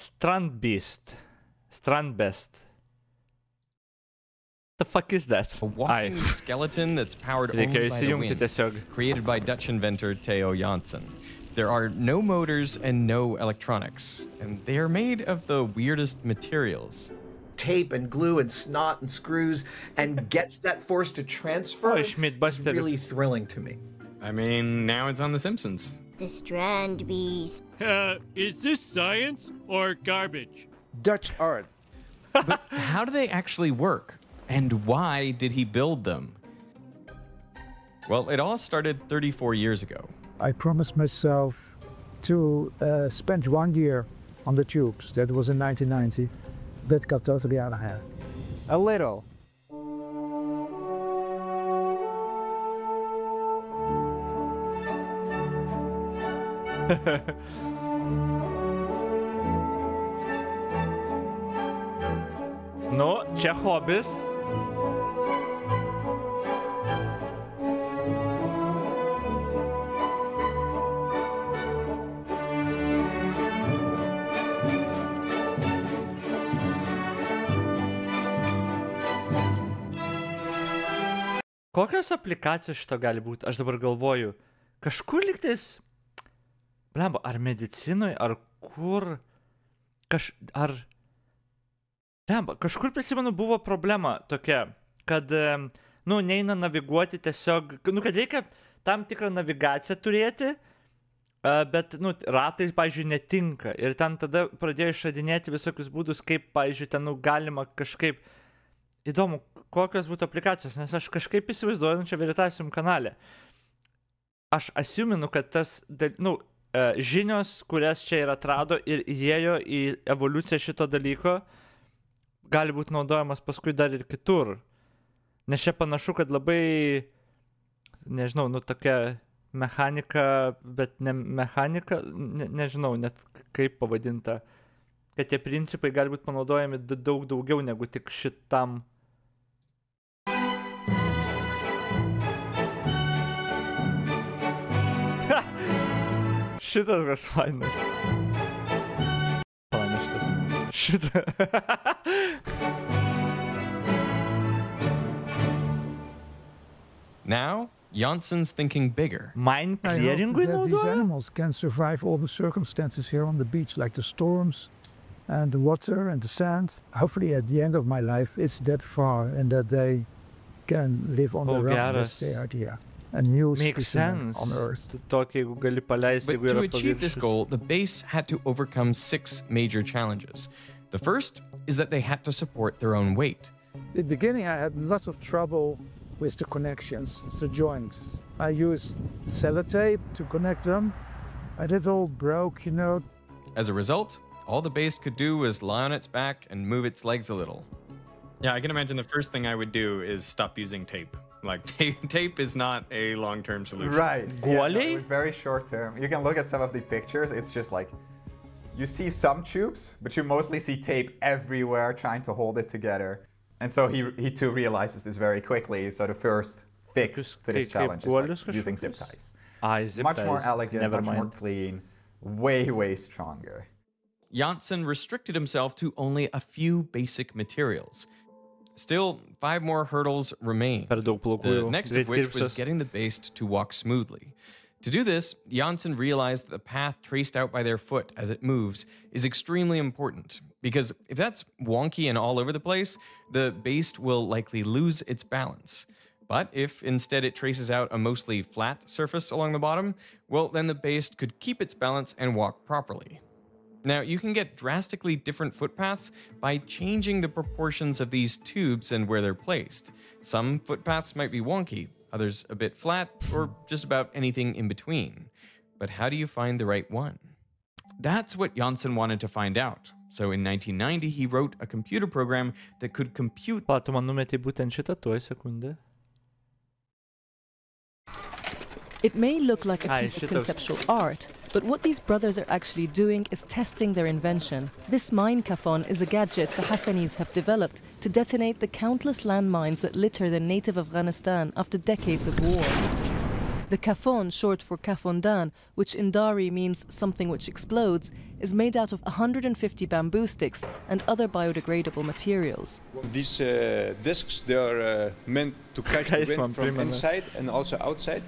Strandbeest. Strandbeest. The fuck is that? A walking skeleton that's powered only by the wind, created by Dutch inventor Theo Janssen. There are no motors and no electronics, and they are made of the weirdest materials. Tape and glue and snot and screws, and gets that force to transfer is really thrilling to me. I mean, now it's on The Simpsons. The Strandbeest. Is this science or garbage? Dutch art. But how do they actually work? And why did he build them? Well, it all started 34 years ago. I promised myself to spend 1 year on the tubes. That was in 1990. That got totally out of hand. A little. No, čia hobis. Kokios aplikacijos šito gali būti? Aš dabar galvoju, kažkur liktais, blemba, ar medicinoj, ar kur, blemba, kažkur prisimenu buvo problema tokia, kad, nu, neina naviguoti tiesiog, nu, kad reikia tam tikrą navigaciją turėti, bet, nu, ratai, pavyzdžiui, netinka. Ir ten tada pradėjo išradinėti visokius būdus, kaip, pavyzdžiui, ten, nu, galima kažkaip, įdomu, kokios būtų aplikacijos, nes aš kažkaip įsivaizduoju, čia Veritasium kanale. Aš asiuminu, kad tas, nu, žinios, kurias čia ir atrado ir įėjo į evoliuciją šito dalyko, gali būti naudojamas paskui dar ir kitur. Nes čia panašu, kad labai, nežinau, nu, tokia mechanika, bet ne mechanika, nežinau, net kaip pavadinta, kad tie principai gali būti panaudojami daug daugiau negu tik šitam. Šitas gas fainas. Paništas. Šitą. Now, Janssen's thinking bigger. Mine clearing I hope that these animals can survive all the circumstances here on the beach, like the storms and the water and the sand. Hopefully at the end of my life, it's that far and that they can live on their own as they are here. A new species on Earth. But to achieve this goal, the base had to overcome 6 major challenges. The first is that they had to support their own weight. In the beginning, I had lots of trouble with the connections, the joints. I used sellotape to connect them, and it all broke, you know. As a result, all the base could do was lie on its back and move its legs a little. Yeah, I can imagine the first thing I would do is stop using tape. Like, tape is not a long-term solution. Right. Yeah, no, it was very short-term. You can look at some of the pictures. It's just like, you see some tubes, but you mostly see tape everywhere trying to hold it together. And so he too realizes this very quickly. So the first fix to this challenge is like using zip ties. Much more elegant, much more clean, way stronger. Janssen restricted himself to only a few basic materials. Still, 5 more hurdles remain, the next of which was getting the base to walk smoothly. To do this, Janssen realized that the path traced out by their foot as it moves is extremely important, because if that's wonky and all over the place, the base will likely lose its balance. But if instead it traces out a mostly flat surface along the bottom, well, then the base could keep its balance and walk properly. Now, you can get drastically different footpaths by changing the proportions of these tubes and where they're placed. Some footpaths might be wonky, others a bit flat, or just about anything in between. But how do you find the right one? That's what Janssen wanted to find out. So in 1990, he wrote a computer program that could compute... It may look like a piece of conceptual art, but what these brothers are actually doing is testing their invention. This mine caphon is a gadget the Hassanis have developed to detonate the countless landmines that litter the native Afghanistan after decades of war. The kafon, short for kafondan, which in Dari means something which explodes, is made out of 150 bamboo sticks and other biodegradable materials. These discs, they are meant to catch the wind from inside and also outside.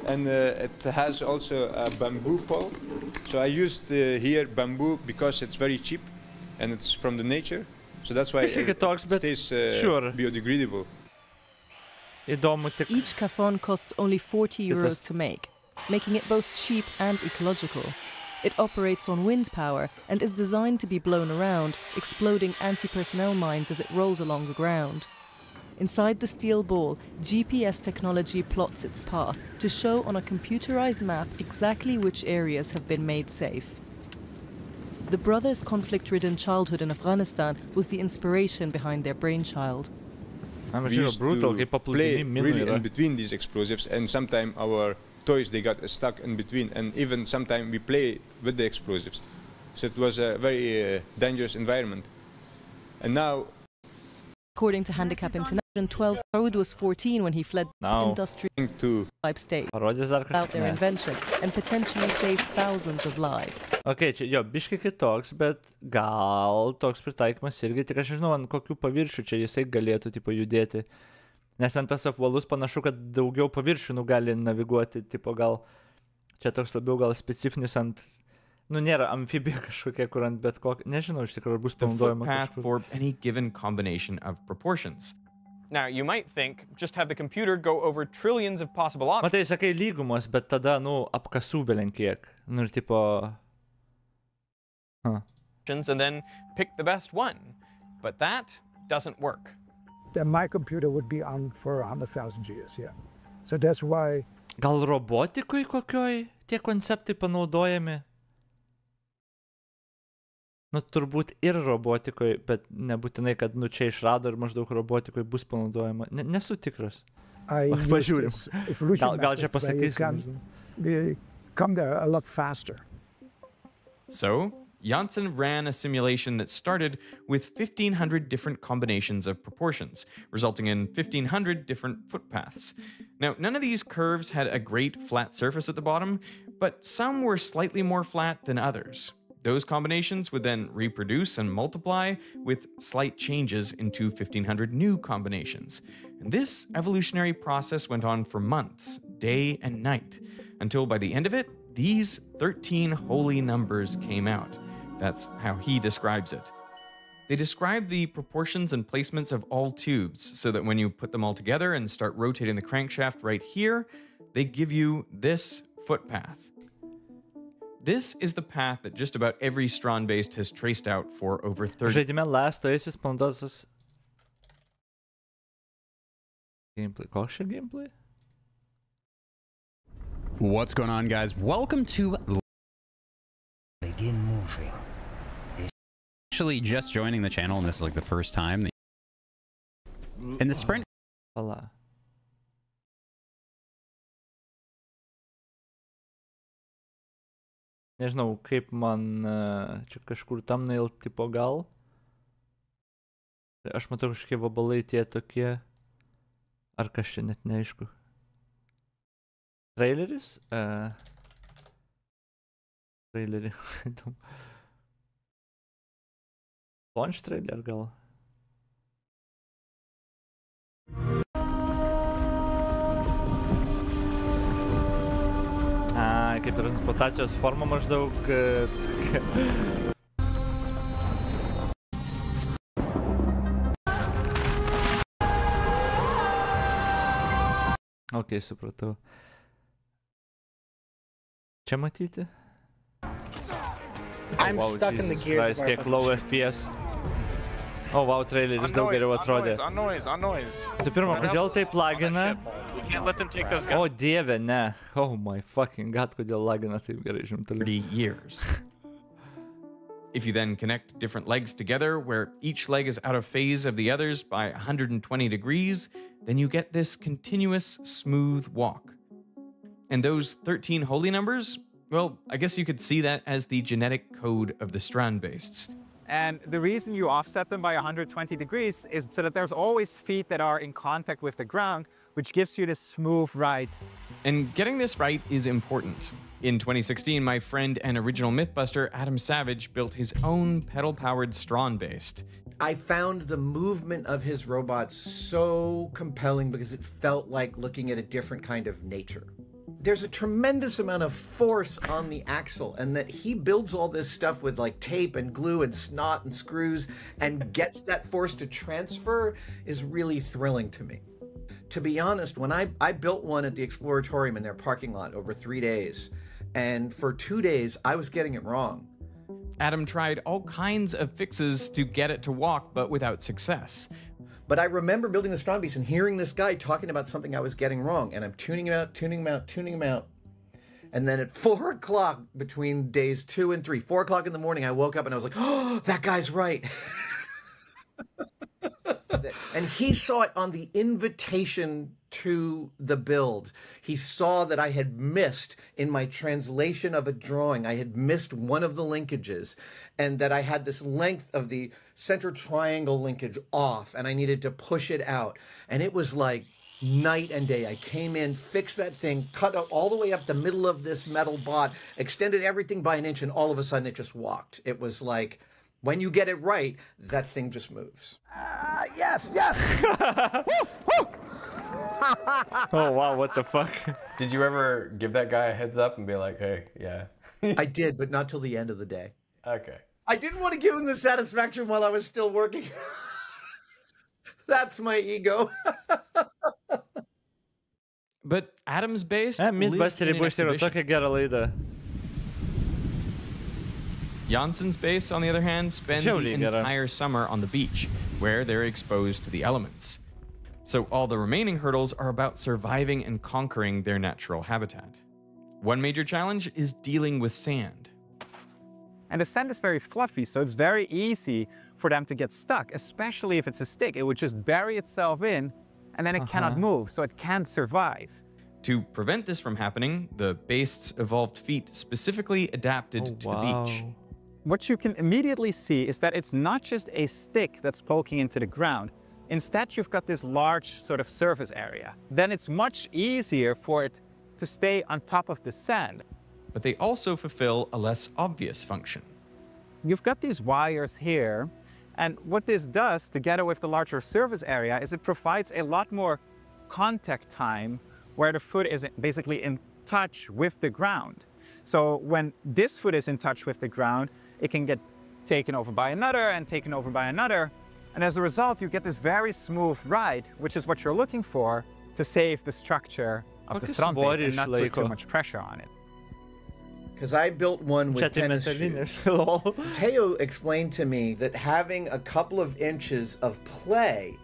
And it has also a bamboo pole. So I used here bamboo because it's very cheap and it's from the nature. So that's why it stays biodegradable. Each kafon costs only 40 euros to make, making it both cheap and ecological. It operates on wind power and is designed to be blown around, exploding anti-personnel mines as it rolls along the ground. Inside the steel ball, GPS technology plots its path to show on a computerized map exactly which areas have been made safe. The brothers' conflict-ridden childhood in Afghanistan was the inspiration behind their brainchild. We used to play really in between these explosives, and sometimes our toys, they got stuck in between, and even sometimes we play with the explosives. So it was a very dangerous environment. And now, according to Handicap International, 12 Daoud was 14 when he fled the industrial type state about their invention and potentially saved thousands of lives. Okay, čia jo, biškai kitoks, bet gal toks pritaikymas irgi, tik aš nežinau, ant kokių paviršių čia jisai galėtų tipo judėti. Nes ant tas apvalus panašu, kad daugiau paviršių gali naviguoti, tipo gal čia toks labiau gal specifinis ant, nu nėra amfibija kažkokia, kur ant bet kokio, nežinau iš tikrųjų bus panaudojama kažkur. For any given combination of proportions. Now, you might think, just have the computer go over trillions of possible options. Matai, sakai lygumos, bet tada, nu, apkasų belenkiek. Nu, ir tipo... And then pick the best one. But that doesn't work. Then my computer would be on for 100,000 years, yeah. So that's why... Gal robotikoj kokioj tie konceptai panaudojami? Nu, turbūt ir robotikoje, bet nebūtinai, kad nu čia išrado ir maždaug robotikoje bus panaudojama. Nesu tikras. Pažiūrim. Gal čia pasakysiu. Come there a lot faster. So, Janssen ran a simulation that started with 1,500 different combinations of proportions, resulting in 1,500 different footpaths. Now, none of these curves had a great flat surface at the bottom, but some were slightly more flat than others. Those combinations would then reproduce and multiply with slight changes into 1,500 new combinations. And this evolutionary process went on for months, day and night, until by the end of it, these 13 holy numbers came out. That's how he describes it. They describe the proportions and placements of all tubes so that when you put them all together and start rotating the crankshaft right here, they give you this footpath. This is the path that just about every Strandbeest has traced out for over 30 years. Žaidime lastojasis panaudotas gameplay. Koks čia gameplay? What's going on, guys? Welcome to Begin moving. Actually just joining the channel, and this is like the first time. In the sprint. Voila. Nežinau, kaip man čia kažkur thumbnail tipo gal. Aš matau kažkokie vabalai tie tokie. Ar kas čia net neaišku. Traileris? Trailerį. Launch trailer gal. Kaip transportacijos forma maždaug Ok, supratau. Čia matyti? I'm stuck in the gears. Kiek low FPS. O, wow, traileris daug geriau atrodė. Tu pirma, kodėl taip lagina? O, dieve, ne. Oh my fucking god, kodėl lagina taip gerai, žimtaliu. 30 years. If you then connect different legs together, where each leg is out of phase of the others by 120 degrees, then you get this continuous, smooth walk. And those 13 holy numbers, well, I guess you could see that as the genetic code of the Strandbeests. And the reason you offset them by 120 degrees is so that there's always feet that are in contact with the ground, which gives you this smooth ride And getting this right is important. In 2016, my friend and original Mythbuster, Adam Savage, built his own pedal-powered Strandbeest. I found the movement of his robots so compelling because it felt like looking at a different kind of nature. There's a tremendous amount of force on the axle, and that he builds all this stuff with like tape and glue and snot and screws and gets that force to transfer is really thrilling to me. To be honest, when I built one at the Exploratorium in their parking lot over 3 days, and for 2 days I was getting it wrong. Adam tried all kinds of fixes to get it to walk, but without success. But I remember building the Strandbeest and hearing this guy talking about something I was getting wrong, and I'm tuning him out, tuning him out, tuning him out. And then at 4 o'clock between days 2 and 3, 4 o'clock in the morning, I woke up and I was like, oh, that guy's right. And he saw it on the invitation to the build. He saw that I had missed in my translation of a drawing. I had missed one of the linkages, and that I had this length of the center triangle linkage off, and I needed to push it out. And it was like night and day. I came in, fixed that thing, cut out all the way up the middle of this metal bot, extended everything by 1 inch, and all of a sudden it just walked. It was like, when you get it right, that thing just moves. Yes, yes! Woo, woo. Oh, wow, what the fuck? Did you ever give that guy a heads up and be like, hey, yeah? I did, but not till the end of the day. Okay. I didn't want to give him the satisfaction while I was still working. That's my ego. But Adam's Beest lived in an exhibition. Janssen's Beast, on the other hand, spend the entire summer on the beach, where they're exposed to the elements. So all the remaining hurdles are about surviving and conquering their natural habitat. One major challenge is dealing with sand. And the sand is very fluffy, so it's very easy for them to get stuck, especially if it's a stick. It would just bury itself in, and then it cannot move, so it can't survive. To prevent this from happening, the Beast's evolved feet specifically adapted to the beach. What you can immediately see is that it's not just a stick that's poking into the ground. Instead, you've got this large sort of surface area. Then it's much easier for it to stay on top of the sand. But they also fulfill a less obvious function. You've got these wires here, and what this does, together with the larger surface area, is it provides a lot more contact time where the foot is basically in touch with the ground. So when this foot is in touch with the ground, it can get taken over by another and taken over by another. And as a result, you get this very smooth ride, which is what you're looking for to save the structure of the Strandbeest and not put too much pressure on it. Because I built one with tennis shoes. Teo explained to me that having a couple of inches of play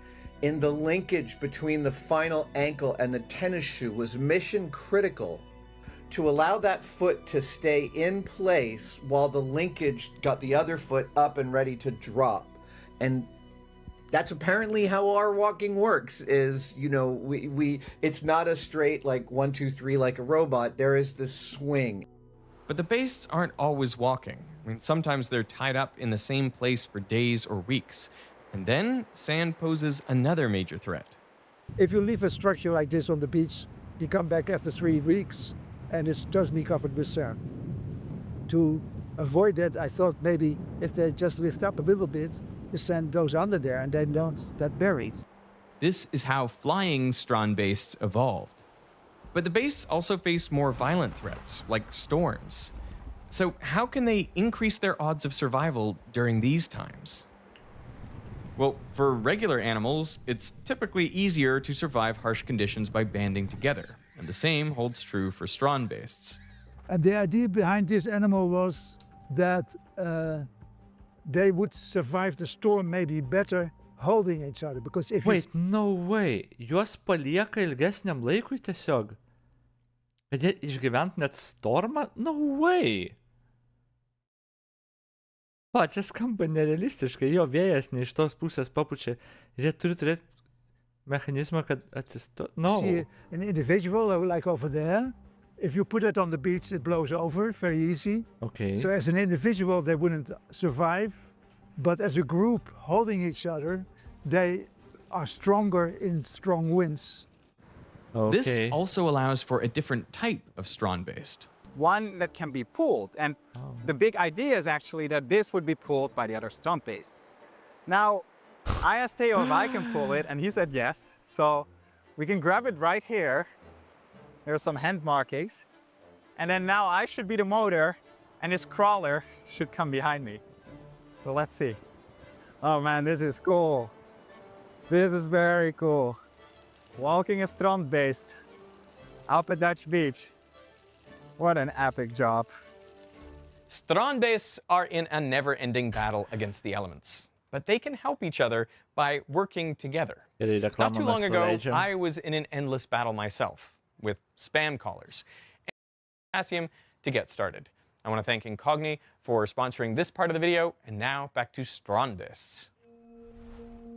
in the linkage between the final ankle and the tennis shoe was mission critical to allow that foot to stay in place while the linkage got the other foot up and ready to drop. And that's apparently how our walking works, is, you know, it's not a straight like 1, 2, 3 like a robot. There is this swing. But the Beasts aren't always walking. I mean, sometimes they're tied up in the same place for days or weeks. And then sand poses another major threat. If you leave a structure like this on the beach, you come back after 3 weeks and it's totally covered with sand. To avoid that, I thought maybe if they just lift up a little bit, the sand goes under there and they don't get buried. This is how flying Strandbeests evolved. But the Beasts also face more violent threats, like storms. So how can they increase their odds of survival during these times? Well, for regular animals, it's typically easier to survive harsh conditions by banding together. And the same holds true for Strandbeests. And the idea behind this animal was that they would survive the storm maybe better holding each other. Because if Wait, no way. Juos palieka ilgesniam laikui tiesiog. Kad jie išgyvent net stormą? No way. Va, čia skamba nerealistiškai. Jo vėjas ne iš tos pusės papučia. Ir jie turi turėti mechanizmą, kad atsisto... No. See an individual like over there. If you put it on the beach, it blows over very easy. Okay. So as an individual, they wouldn't survive. But as a group holding each other, they are stronger in strong winds. Okay. This also allows for a different type of Strandbeest. One that can be pulled. And the big idea is actually that this would be pulled by the other Strandbeests. Now, I asked Theo if I can pull it, and he said yes. So we can grab it right here. There are some hand markings. And then now I should be the motor, and this crawler should come behind me. So let's see. Oh man, this is cool. This is very cool. Walking a Strandbeest up a Dutch beach. What an epic job. Strandbeests are in a never-ending battle against the elements, but they can help each other by working together. Not too long ago, I was in an endless battle myself with spam callers and potassium to get started. I want to thank Incogni for sponsoring this part of the video, and now back to Strandbeests.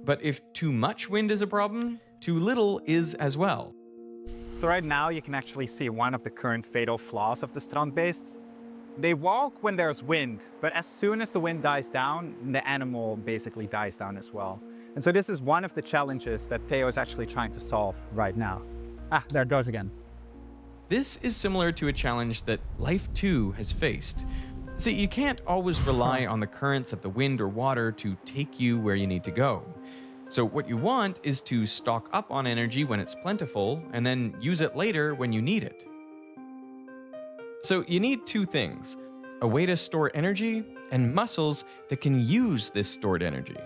But if too much wind is a problem, too little is as well. So right now you can actually see one of the current fatal flaws of the Strandbeests. They walk when there's wind, but as soon as the wind dies down, the animal basically dies down as well. And so this is one of the challenges that Theo is actually trying to solve right now. Ah, there it goes again. This is similar to a challenge that Life 2 has faced. See, you can't always rely on the currents of the wind or water to take you where you need to go. So what you want is to stock up on energy when it's plentiful and then use it later when you need it. So you need two things, a way to store energy and muscles that can use this stored energy.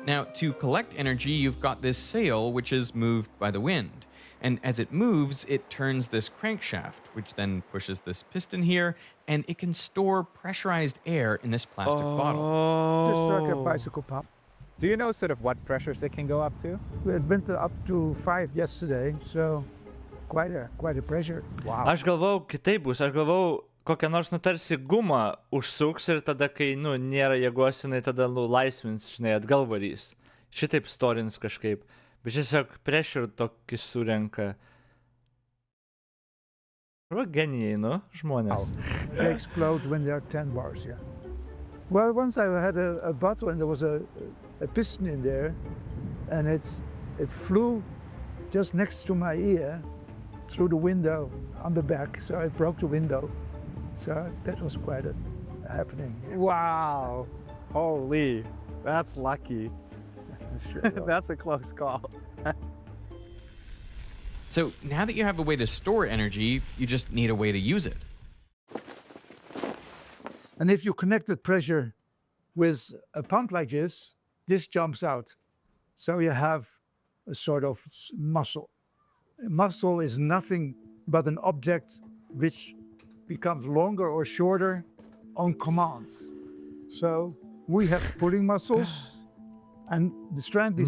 Now, to collect energy, you've got this sail, which is moved by the wind. And as it moves, it turns this crankshaft, which then pushes this piston here, and it can store pressurized air in this plastic bottle. Just like a bicycle pump. Do you know sort of what pressures it can go up to? It went up to 5 yesterday, so quite a pressure. Wow. Aš galvau, kitaip bus. Aš galvau, kokią nors, tarsi gumą užsuks ir tada, kai, nėra jėgos, jinai tada, laisvins, žinai, atgal varys. Šitaip storins kažkaip. Bet tiesiog pressure tokį surenka. Genijai, žmonės. They explode when there are 10 bars, yeah. Well, once I had a bottle and there was a piston in there, and it flew just next to my ear through the window on the back, so it broke the window. So that was quite a happening. Yeah. Wow, holy, that's lucky. That's a close call. So now that you have a way to store energy, you just need a way to use it. And if you connect the pressure with a pump like this jumps out. So you have a sort of muscle. A muscle is nothing but an object which becomes longer or shorter on commands. So we have pulling muscles, and the Strandbeest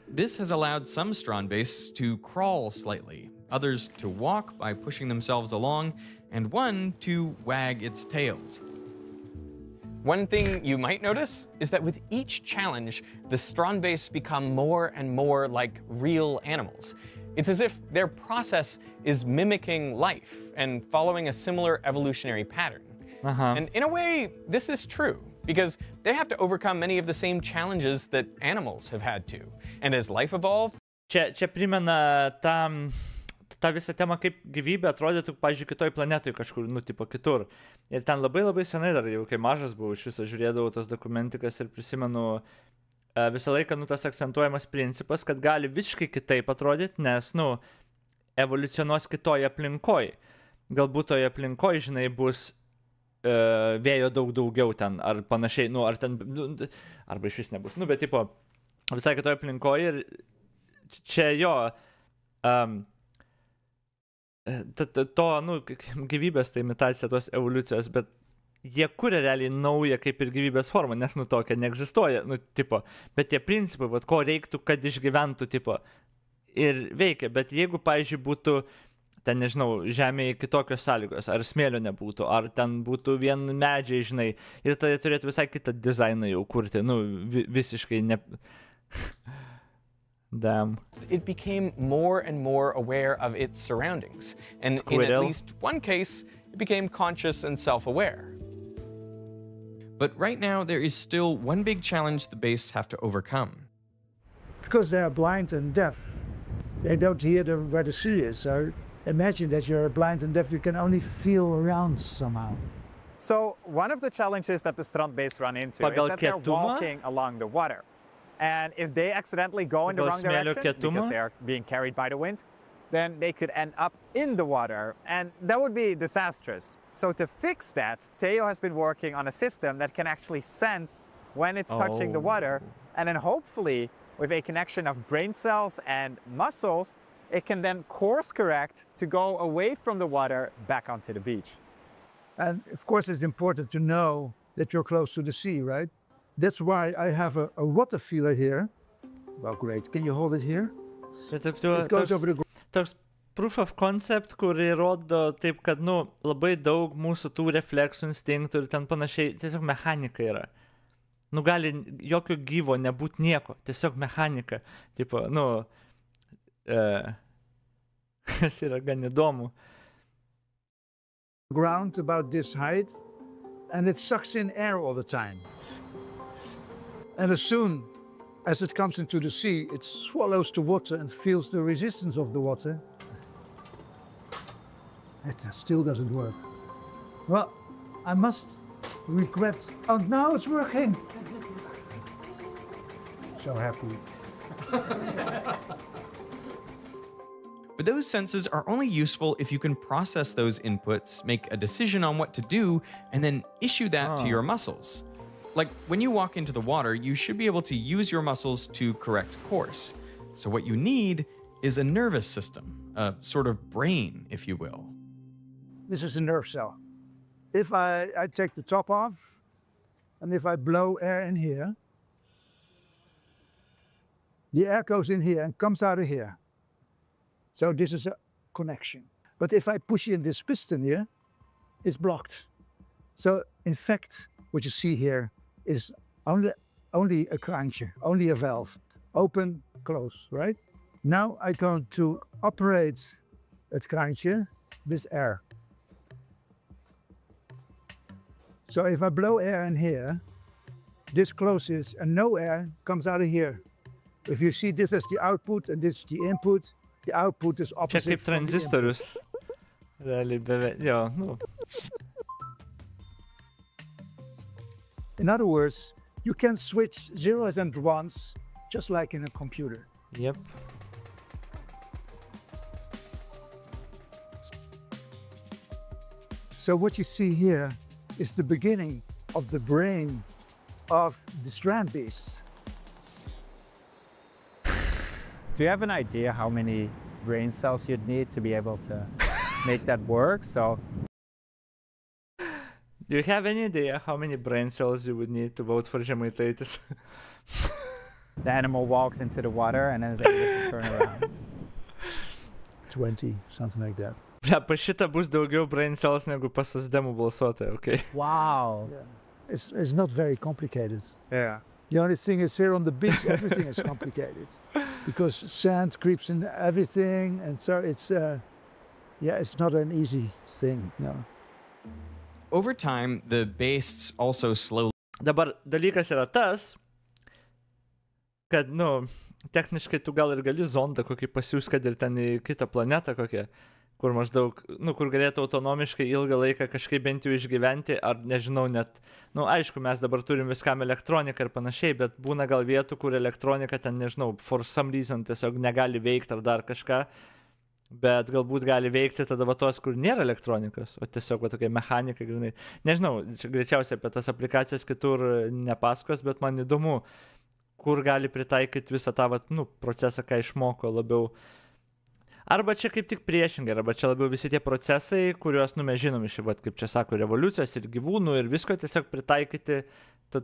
This has allowed some Strandbeests to crawl slightly, others to walk by pushing themselves along, and one to wag its tails. One thing you might notice is that with each challenge, the Strandbeests become more and more like real animals. It's as if their process is mimicking life and following a similar evolutionary pattern. And in a way, this is true, because they have to overcome many of the same challenges that animals have had to. And as life evolved... Čia primena tą visą temą, kaip gyvybė atrodytų, pavyzdžiui, kitoj planetoj kažkur, tipo kitur. Ir ten labai senai dar, jau kai mažas buvau, iš viso žiūrėdavau tas dokumentikas ir prisimenu visą laiką, tas akcentuojamas principas, kad gali visiškai kitaip atrodyti, nes, evoliucionuos kitoj aplinkoj. Galbūt toje aplinkoj, žinai, bus vėjo daugiau ten, ar panašiai, ar ten, arba iš vis nebus, bet, tipo, visai kitoj aplinkoj ir čia jo, gyvybės tai imitacija tos evoliucijos, bet jie kuria realiai naują kaip ir gyvybės formą, nes, tokia neegzistuoja, tipo, bet tie principai, ko reiktų, kad išgyventų, tipo, ir veikia, bet jeigu, pavyzdžiui, būtų ten, nežinau, žemėje kitokios sąlygos, ar smėlio nebūtų, ar ten būtų vien medžiai, žinai, ir tada turėtų visai kitą dizainą jau kurti, visiškai ne... Damn. It became more and more aware of its surroundings, and in at least one case, it became conscious and self-aware. But right now, there is still one big challenge the beasts have to overcome. because they are blind and deaf, they don't hear where the sea is. So imagine that you're blind and deaf, you can only feel around somehow. So one of the challenges that the Strandbeest run into is that they're walking along the water. And if they accidentally go in the wrong direction, because they are being carried by the wind, then they could end up in the water, and that would be disastrous. So to fix that, Theo has been working on a system that can actually sense when it's touching the water, and then hopefully, with a connection of brain cells and muscles, it can then course correct to go away from the water back onto the beach. And of course, it's important to know that you're close to the sea, right? That's why I have a water feeler here. Well, great. Can you hold it here? It goes over the... Toks proof of concept, kur įrodo taip, kad, nu, labai daug mūsų tų refleksų, instinktų ir ten panašiai, tiesiog mechanika yra. Nu, gali jokio gyvo nebūt nieko, tiesiog mechanika. Tipo, nu, kas yra gan įdomu. Ground about this height, and it sucks in air all the time. And as soon as it comes into the sea, it swallows the water and feels the resistance of the water. It still doesn't work. Well, I must regret. Oh, now it's working. So happy. But those senses are only useful if you can process those inputs, make a decision on what to do, and then issue that to your muscles. Like, when you walk into the water, you should be able to use your muscles to correct course. So what you need is a nervous system, a sort of brain, if you will. This is a nerve cell. If I take the top off, and if I blow air in here, the air goes in here and comes out of here. So this is a connection. But if I push in this piston here, it's blocked. So in fact, what you see here is only a crancher, only a valve. Open, close, right? Now I'm going to operate that crancher with air. So if I blow air in here, this closes and no air comes out of here. If you see this as the output and this is the input, the output is opposite. Čia kaip tranzistorius. Realiai beveik, jo, nu. In other words, you can switch zeros and ones just like in a computer. Yep. So what you see here is the beginning of the brain of the Strandbeest. Do you have an idea how many brain cells you'd need to be able to make that work? So, do you have any idea how many brain cells you would need to vote for Žemaitaitis? The animal walks into the water and then is able to turn around. 20, something like that. Ble, pas šitą bus daugiau brain cells negu pas socdemų balsuotojų, okay? Wow. Yeah. It's not very complicated. Yeah. The only thing is here on the beach, everything is complicated. Because sand creeps in everything, and so it's, yeah, it's not an easy thing, no. Over time, the beasts also slowly... Dabar dalykas yra tas, kad, nu, techniškai tu gal ir gali zondą kokį pasiūs, kad ir ten į kitą planetą kokią, kur maždaug, nu, kur galėtų autonomiškai ilgą laiką kažkaip bent jau išgyventi, ar nežinau net, nu, aišku, mes dabar turim viskam elektroniką ir panašiai, bet būna gal vietų, kur elektronika ten, nežinau, for some reason tiesiog negali veikti ar dar kažką, bet galbūt gali veikti tada va tos, kur nėra elektronikos, o tiesiog va tokia mechanika, grinai. Nežinau, čia greičiausiai apie tas aplikacijas kitur nepasakos, bet man įdomu, kur gali pritaikyti visą tą, va, nu, procesą, ką išmoko labiau. Arba čia kaip tik priešingai, arba čia labiau visi tie procesai, kuriuos, nu, mes žinom iš, vat, kaip čia sako, revoliucijos ir gyvūnų ir visko tiesiog pritaikyti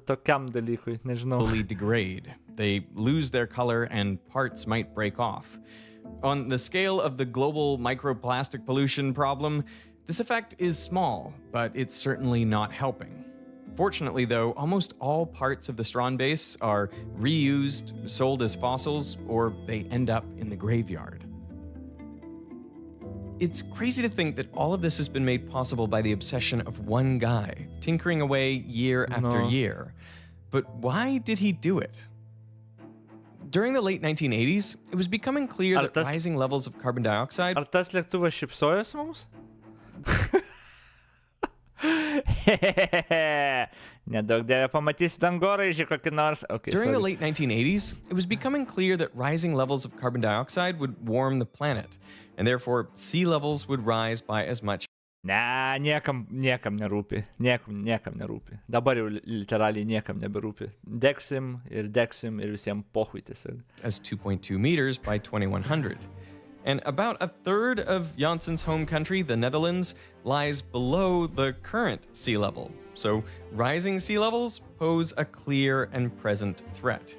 tokiam dalykui, nežinau. Degrade. They lose their color and parts might break off. On the scale of the global microplastic pollution problem, this effect is small, but it's certainly not helping. Fortunately, though, almost all parts of the Strandbeest are reused, sold as fossils, or they end up in the graveyard. It's crazy to think that all of this has been made possible by the obsession of one guy, tinkering away year after year. But why did he do it? during the late 1980s, it was becoming clear that rising levels of carbon dioxide... Ar tas lėktuvas šypsojosi mums? Nedaug dieve pamatysi dangoraižį kokį nors. Okay, during the late 1980s, it was becoming clear that rising levels of carbon dioxide would warm the planet, and therefore sea levels would rise by as much. Ne, niekam nerūpi. Niekam nerūpi. Dabar jau literaliai niekam neberūpi. Deksim ir visiems pochui tiesiog. As 2.2 meters by 2100. And about a third of Janssen's home country, the Netherlands, lies below the current sea level. So rising sea levels pose a clear and present threat.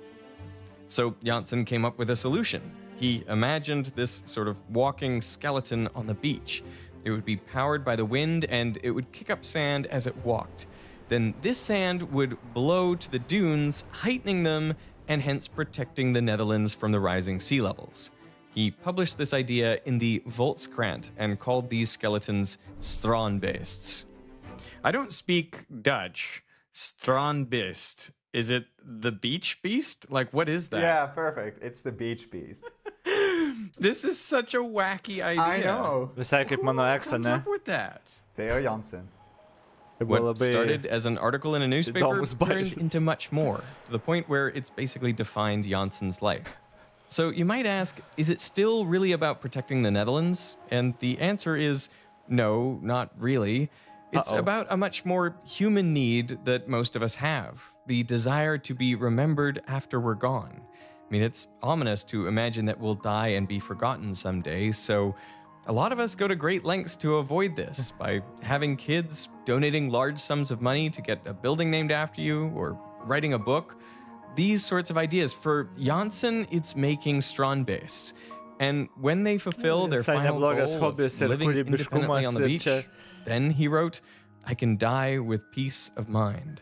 So Janssen came up with a solution. He imagined this sort of walking skeleton on the beach. It would be powered by the wind and it would kick up sand as it walked. Then this sand would blow to the dunes, heightening them and hence protecting the Netherlands from the rising sea levels. He published this idea in the Volkskrant and called these skeletons Strandbeests. I don't speak Dutch. Strandbeest. Is it the beach beast? Like, what is that? Yeah, perfect. It's the beach beast. This is such a wacky idea. I know. Visai kaip mano exa, What's ne? up with that? Theo Janssen. What started as an article in a newspaper turned into much more, to the point where it's basically defined Janssen's life. So you might ask, is it still really about protecting the Netherlands? And the answer is no, not really. It's about a much more human need that most of us have, the desire to be remembered after we're gone. I mean, it's ominous to imagine that we'll die and be forgotten someday, so a lot of us go to great lengths to avoid this by having kids, donating large sums of money to get a building named after you, or writing a book. These sorts of ideas. For Janssen, it's making Strandbeests. And when they fulfill their final goal of living independently on the beach, then he wrote, I can die with peace of mind.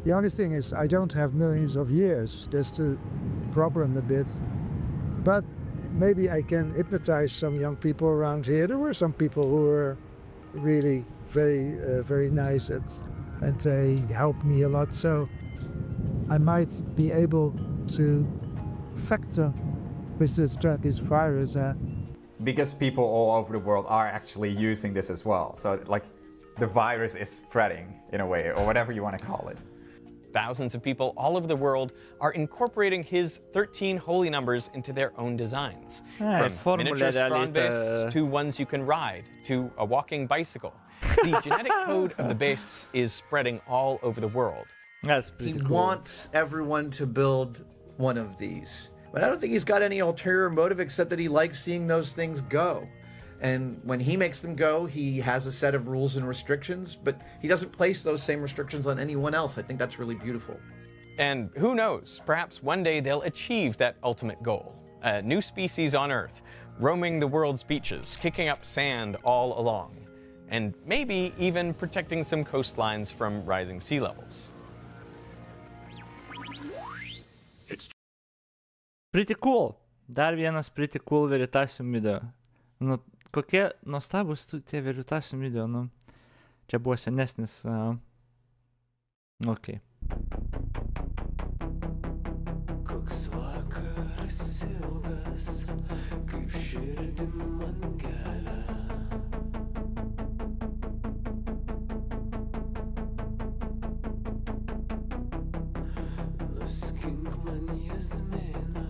The only thing is, I don't have millions of years. That's the problem a bit. But maybe I can hypnotize some young people around here. There were some people who were really very nice and they helped me a lot. So I might be able to factor with this virus. Because people all over the world are actually using this as well. So like the virus is spreading in a way, or whatever you want to call it. Thousands of people all over the world are incorporating his 13 holy numbers into their own designs. From miniature Strandbeests to ones you can ride, to a walking bicycle. The genetic code of the beasts is spreading all over the world. That's pretty cool. He wants everyone to build one of these. But I don't think he's got any ulterior motive except that he likes seeing those things go. And when he makes them go, he has a set of rules and restrictions, but he doesn't place those same restrictions on anyone else. I think that's really beautiful. And who knows, perhaps one day they'll achieve that ultimate goal. A new species on Earth, roaming the world's beaches, kicking up sand all along, and maybe even protecting some coastlines from rising sea levels. Pretty cool. Dar vienas pretty cool Veritasium video. Nu, kokie nuostabus tie Veritasium video, nu. Čia buvo senesnis. Okay. Koks vakaras ilgas, kaip širdim man gelia. Nuskink man jazminą.